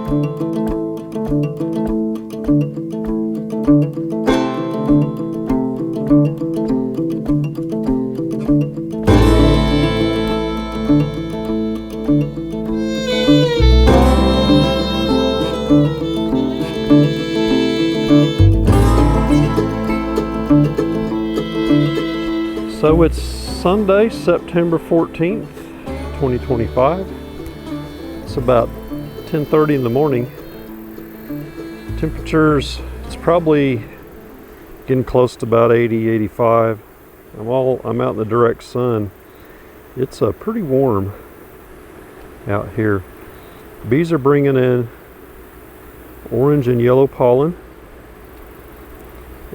So it's Sunday, September 14th, 2025. It's about 10:30 in the morning. Temperatures, it's probably getting close to about 80, 85. I'm out in the direct sun. It's pretty warm out here. Bees are bringing in orange and yellow pollen,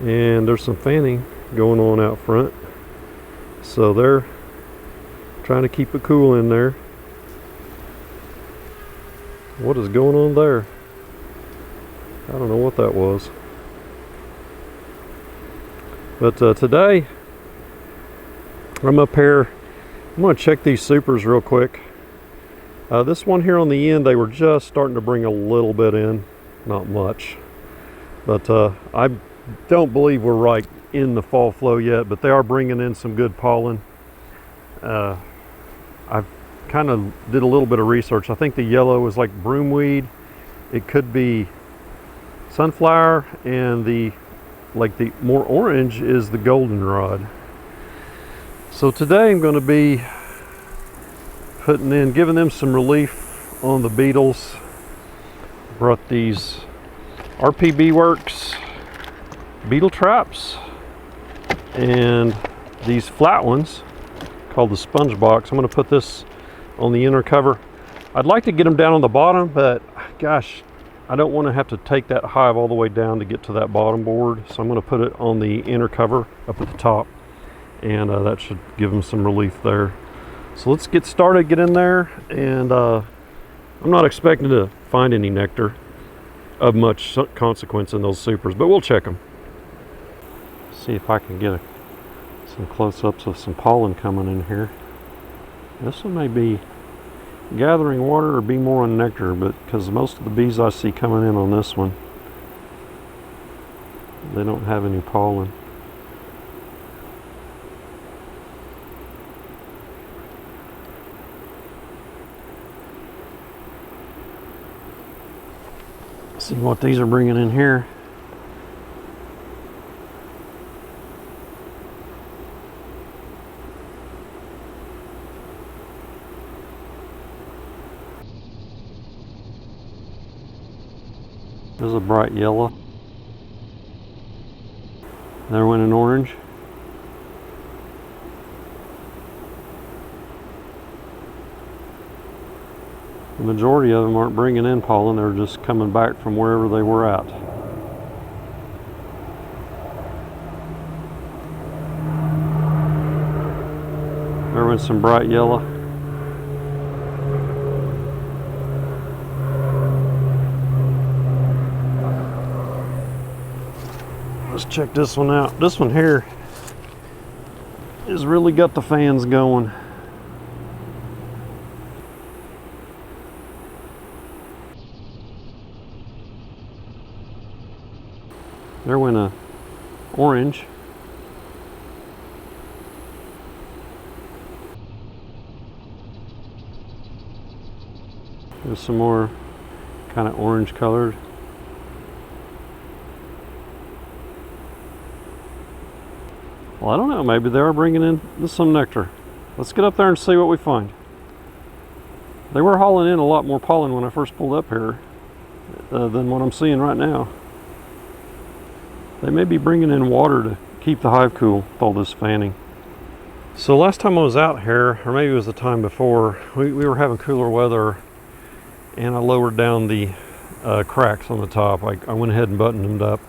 and there's some fanning going on out front. So they're trying to keep it cool in there. What is going on there? I don't know what that was. But today, I'm up here. I'm going to check these supers real quick. This one here on the end, they were just starting to bring a little bit in. Not much. But I don't believe we're right in the fall flow yet, but they are bringing in some good pollen. I've kind of did a little bit of research. I think the yellow is like broomweed. It could be sunflower, and the more orange is the goldenrod. So today I'm going to be giving them some relief on the beetles. Brought these RP Beeworks beetle traps and these flat ones called the sponge box. I'm going to put this on the inner cover. I'd like to get them down on the bottom, but gosh, I don't want to have to take that hive all the way down to get to that bottom board. So I'm going to put it on the inner cover up at the top, and that should give them some relief there. So let's get started, get in there, and I'm not expecting to find any nectar of much consequence in those supers, but we'll check them. See if I can get some close-ups of some pollen coming in here. This one may be gathering water or be more on nectar, but because most of the bees I see coming in on this one, they don't have any pollen. See what these are bringing in here. There's a bright yellow. There went an orange. The majority of them aren't bringing in pollen, they're just coming back from wherever they were at. There went some bright yellow. Let's check this one out. This one here has really got the fans going. There went a orange. There's some more kind of orange colored. Well, I don't know, maybe they are bringing in some nectar. Let's get up there and see what we find. They were hauling in a lot more pollen when I first pulled up here than what I'm seeing right now. They may be bringing in water to keep the hive cool with all this fanning. So last time I was out here, or maybe it was the time before, we were having cooler weather, and I lowered down the cracks on the top. I went ahead and buttoned them up,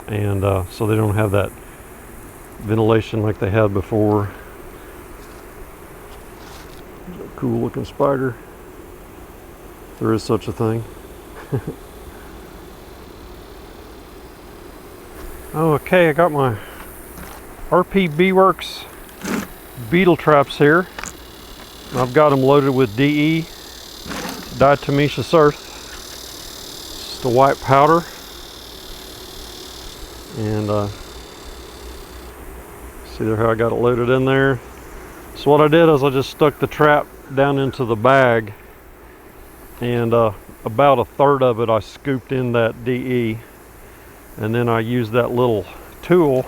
and so they don't have that ventilation like they had before. There's a cool looking spider. There is such a thing. Okay, I got my RP Beeworks beetle traps here. I've got them loaded with DE, diatomaceous earth. the white powder. And see there how I got it loaded in there. So what I did is I just stuck the trap down into the bag, and about a third of it I scooped in that DE, and then I used that little tool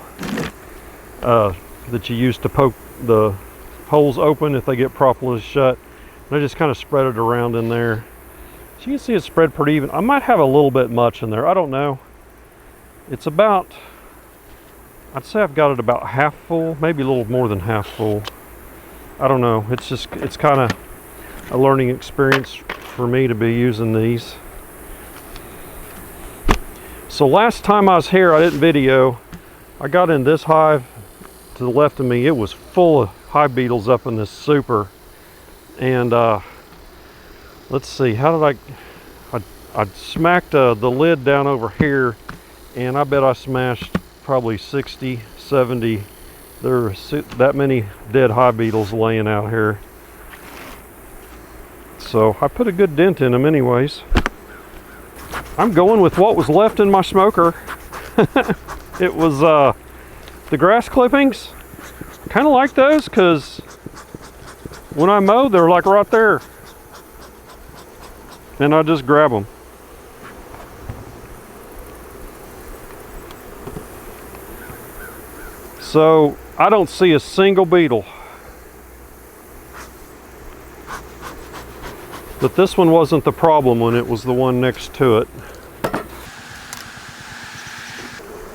that you use to poke the holes open if they get properly shut. And I just kind of spread it around in there. So you can see it's spread pretty even. I might have a little bit much in there, I don't know. It's about, I'd say I've got it about half full, maybe a little more than half full. I don't know, it's kind of a learning experience for me to be using these. So last time I was here, I didn't video. I got in this hive to the left of me. It was full of hive beetles up in this super. And let's see, how did I smacked the lid down over here, and I bet I smashed probably 60, 70. There are that many dead hive beetles laying out here. So I put a good dent in them anyways. I'm going with what was left in my smoker. It was the grass clippings. Kind of like those because when I mow, they're like right there. And I just grab them. So I don't see a single beetle. But this one wasn't the problem when it was the one next to it.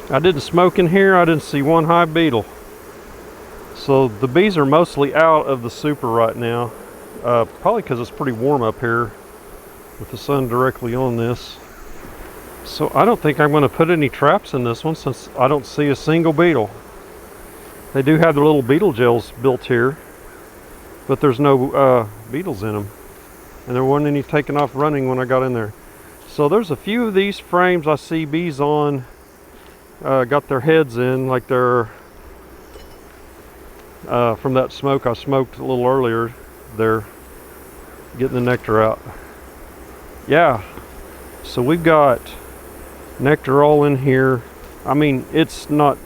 I didn't smoke in here. I didn't see one hive beetle. So the bees are mostly out of the super right now. Probably because it's pretty warm up here with the sun directly on this. So I don't think I'm going to put any traps in this one since I don't see a single beetle. They do have their little beetle gels built here, but there's no beetles in them. And there wasn't any taking off running when I got in there. So there's a few of these frames I see bees on, got their heads in, like they're from that smoke I smoked a little earlier. They're getting the nectar out. Yeah, so we've got nectar all in here. I mean, it's not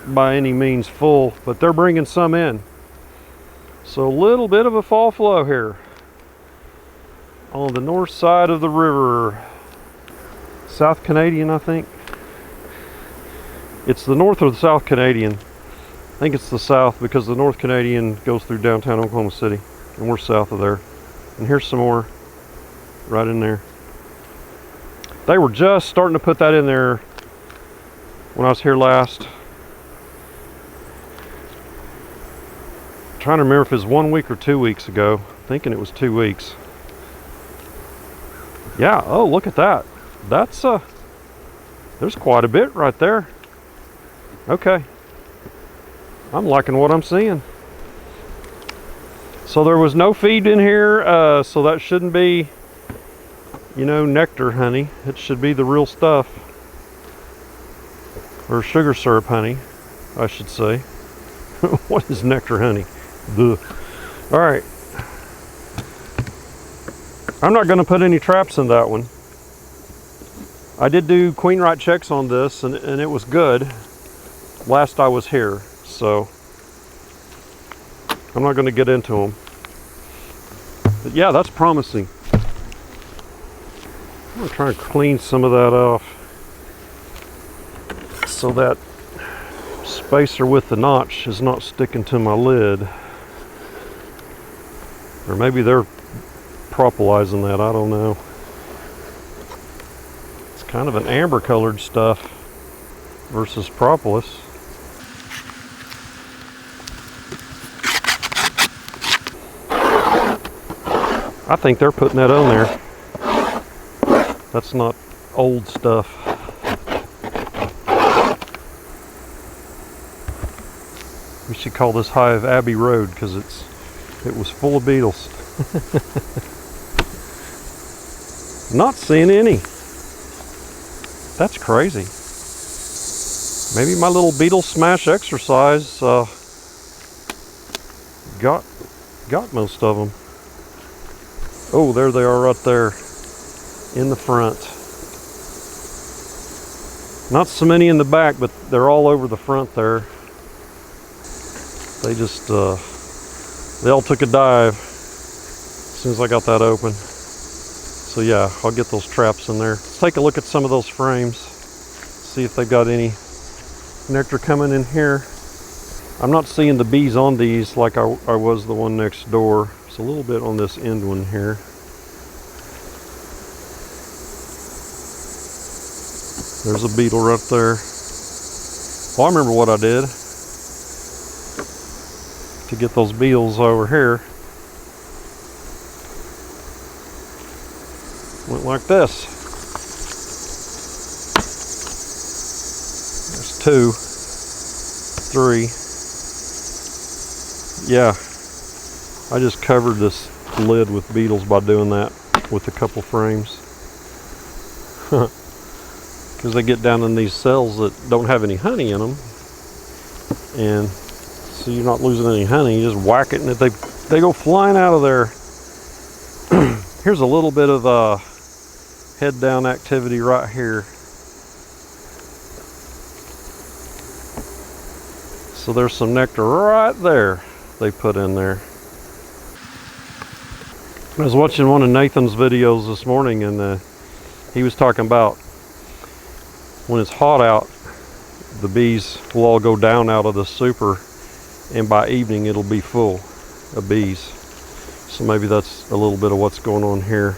by any means full, but they're bringing some in. So a little bit of a fall flow here on the north side of the river. South Canadian, I think. It's the North or the South Canadian. I think it's the South because the North Canadian goes through downtown Oklahoma City, and we're south of there. And here's some more right in there. They were just starting to put that in there when I was here last. I'm trying to remember if it was 1 week or 2 weeks ago. Thinking it was 2 weeks. Yeah, oh, look at that. That's there's quite a bit right there. Okay. I'm liking what I'm seeing. So there was no feed in here, so that shouldn't be, you know, nectar honey. It should be the real stuff. Or sugar syrup honey, I should say. What is nectar honey? Ugh. All right. I'm not going to put any traps in that one. I did do queen right checks on this, and it was good last I was here, so I'm not going to get into them. But yeah, that's promising. I'm going to try and clean some of that off so that spacer with the notch is not sticking to my lid. Or maybe they're propolising that, I don't know. It's kind of an amber colored stuff versus propolis. I think they're putting that on there. That's not old stuff. We should call this hive Abbey Road because it was full of beetles. Not seeing any. That's crazy. Maybe my little beetle smash exercise got most of them. Oh, there they are right there in the front. Not so many in the back, but they're all over the front there. They just, they all took a dive as soon as I got that open. So yeah, I'll get those traps in there. Let's take a look at some of those frames. See if they've got any nectar coming in here. I'm not seeing the bees on these like I was the one next door. It's a little bit on this end one here. There's a beetle right there. Well, I remember what I did to get those beetles over here. Went like this. There's 2, 3. Yeah, I just covered this lid with beetles by doing that with a couple frames. Because they get down in these cells that don't have any honey in them, and so you're not losing any honey. You just whack it and they go flying out of there. Here's a little bit of head down activity right here. So there's some nectar right there they put in there. I was watching one of Nathan's videos this morning, and he was talking about when it's hot out, the bees will all go down out of the super, and by evening it'll be full of bees. So maybe that's a little bit of what's going on here.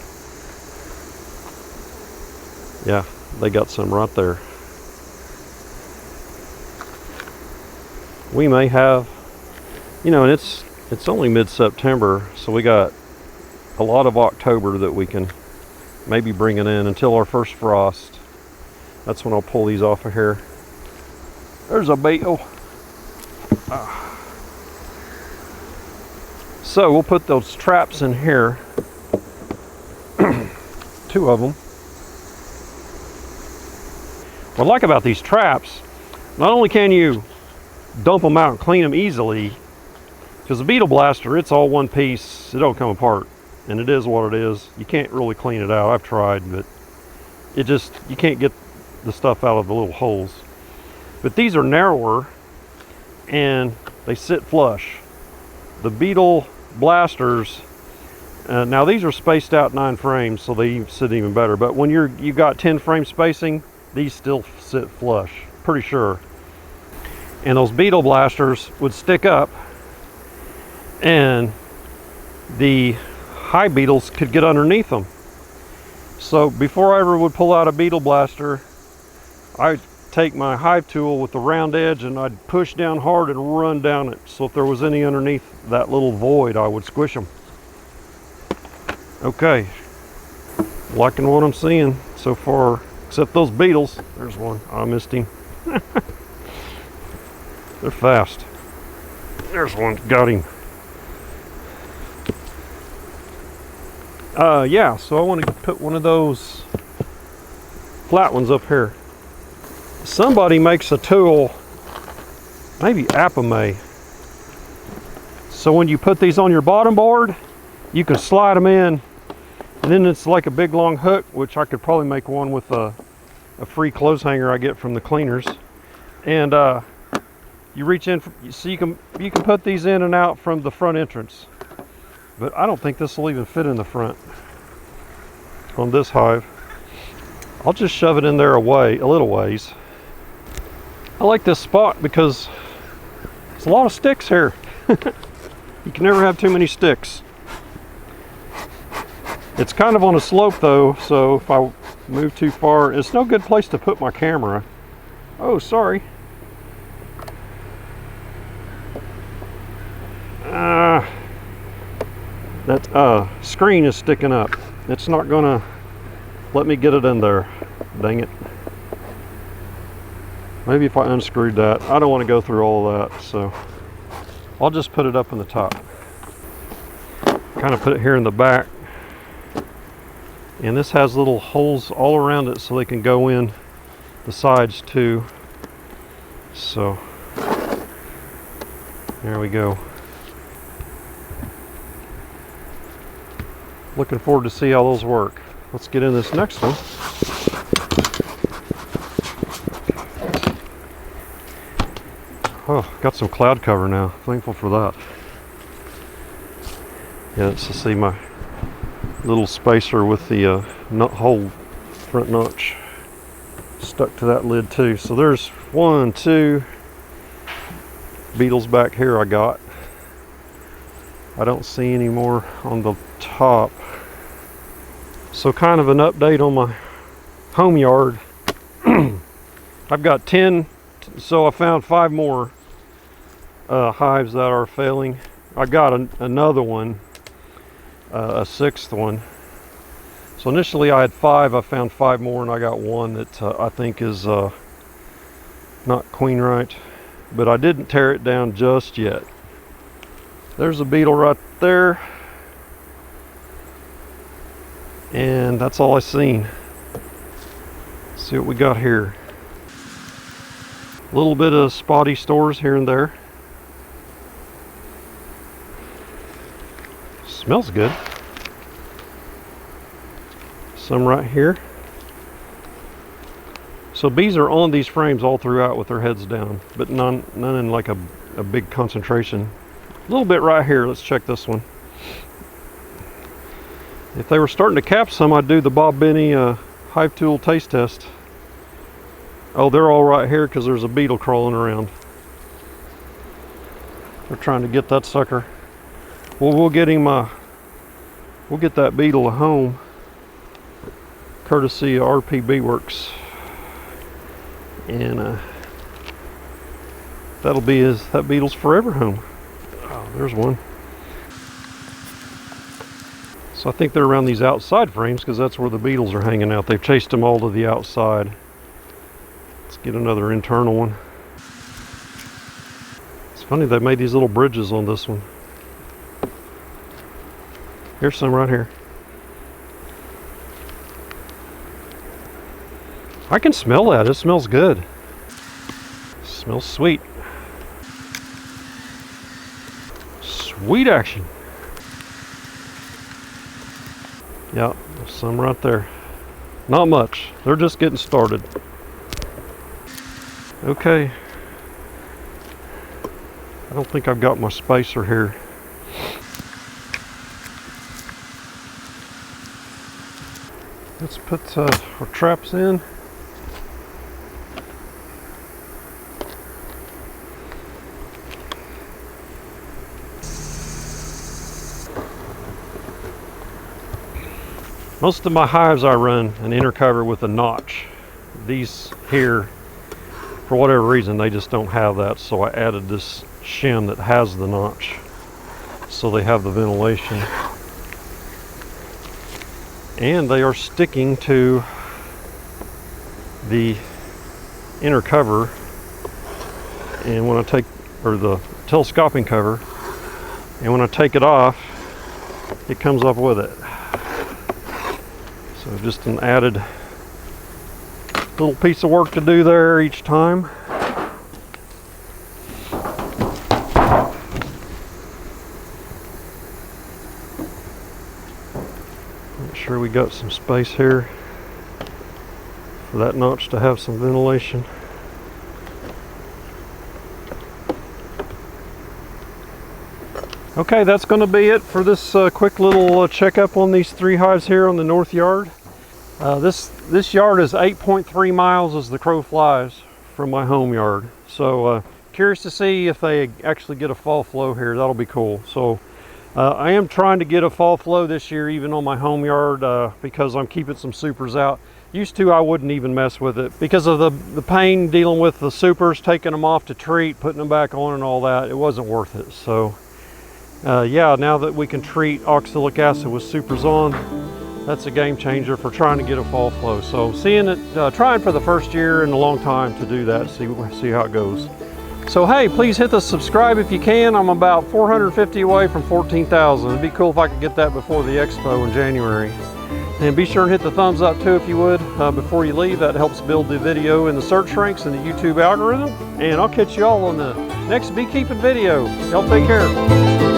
Yeah, they got some right there. We may have, you know, and it's only mid-September, so we got a lot of October that we can maybe bring it in until our first frost. That's when I'll pull these off of here. There's a beetle. So we'll put those traps in here. 2 of them. What I like about these traps, not only can you dump them out and clean them easily, because the Beetle Blaster, it's all one piece, it don't come apart, and it is what it is. You can't really clean it out. I've tried, but it just, you can't get the stuff out of the little holes. But these are narrower and they sit flush. The Beetle Blasters, now these are spaced out 9 frames, so they sit even better, but when you got 10 frame spacing, these still sit flush, pretty sure. And those Beetle Blasters would stick up, and the hive beetles could get underneath them. So before I ever would pull out a Beetle Blaster, I'd take my hive tool with the round edge and I'd push down hard and run down it. So if there was any underneath that little void, I would squish them. Okay, liking what I'm seeing so far, except those beetles. There's one, I missed him. They're fast. There's one, got him. Yeah, so I want to put one of those flat ones up here. Somebody makes a tool, maybe Apame, so when you put these on your bottom board, you can slide them in, and then it's like a big long hook, which I could probably make one with a free clothes hanger I get from the cleaners. And you reach in, so you can put these in and out from the front entrance. But I don't think this will even fit in the front on this hive. I'll just shove it in there a little ways. I like this spot because there's a lot of sticks here. You can never have too many sticks. It's kind of on a slope though, so if I move too far, it's no good place to put my camera. Oh, sorry. That screen is sticking up. It's not gonna let me get it in there. Dang it. Maybe if I unscrewed that. I don't want to go through all of that, so I'll just put it up in the top. Kind of put it here in the back. And this has little holes all around it so they can go in the sides too. So there we go. Looking forward to see how those work. Let's get in this next one. Oh, got some cloud cover now. Thankful for that. Yeah, so see my little spacer with the nut hole front notch stuck to that lid too. So there's 1, 2 beetles back here I got. I don't see any more on the top. So kind of an update on my home yard. I've got 10, so I found 5 more hives that are failing. I got another one, a 6th one. So initially I had 5, I found 5 more, and I got one that I think is not queen right, but I didn't tear it down just yet. There's a beetle right there, and that's all I seen. Let's see what we got here. A little bit of spotty stores here and there. Smells good. Some right here. So bees are on these frames all throughout with their heads down, but none in like a big concentration. A little bit right here. Let's check this one. If they were starting to cap some, I'd do the Bob Benny Hive Tool taste test. Oh, they're all right here because there's a beetle crawling around. They're trying to get that sucker. Well, we'll get him. We'll get that beetle a home, courtesy of RP Beeworks, and that'll be that beetle's forever home. Oh, there's one. So I think they're around these outside frames because that's where the beetles are hanging out. They've chased them all to the outside. Let's get another internal one. It's funny they made these little bridges on this one. Here's some right here. I can smell that. It smells good. It smells sweet. Sweet action. Yeah, there's some right there. Not much. They're just getting started. Okay. I don't think I've got my spacer here. Let's put our traps in. Most of my hives I run an inner cover with a notch. These here, for whatever reason, they just don't have that, so I added this shim that has the notch so they have the ventilation. And they are sticking to the inner cover, and when I take, or the telescoping cover, and when I take it off, it comes up with it. So just an added little piece of work to do there each time. Make sure we got some space here for that notch to have some ventilation. Okay, that's going to be it for this quick little checkup on these 3 hives here on the north yard. This yard is 8.3 miles as the crow flies from my home yard. So curious to see if they actually get a fall flow here. That'll be cool. So I am trying to get a fall flow this year even on my home yard because I'm keeping some supers out. Used to, I wouldn't even mess with it because of the pain dealing with the supers, taking them off to treat, putting them back on and all that. It wasn't worth it. So yeah, now that we can treat oxalic acid with supers on, that's a game changer for trying to get a fall flow. So seeing it, trying for the first year in a long time to do that, see how it goes. So hey, please hit the subscribe if you can. I'm about 450 away from 14,000. It'd be cool if I could get that before the expo in January. And be sure and hit the thumbs up too if you would before you leave. That helps build the video in the search ranks and the YouTube algorithm. And I'll catch you all on the next beekeeping video. Y'all take care.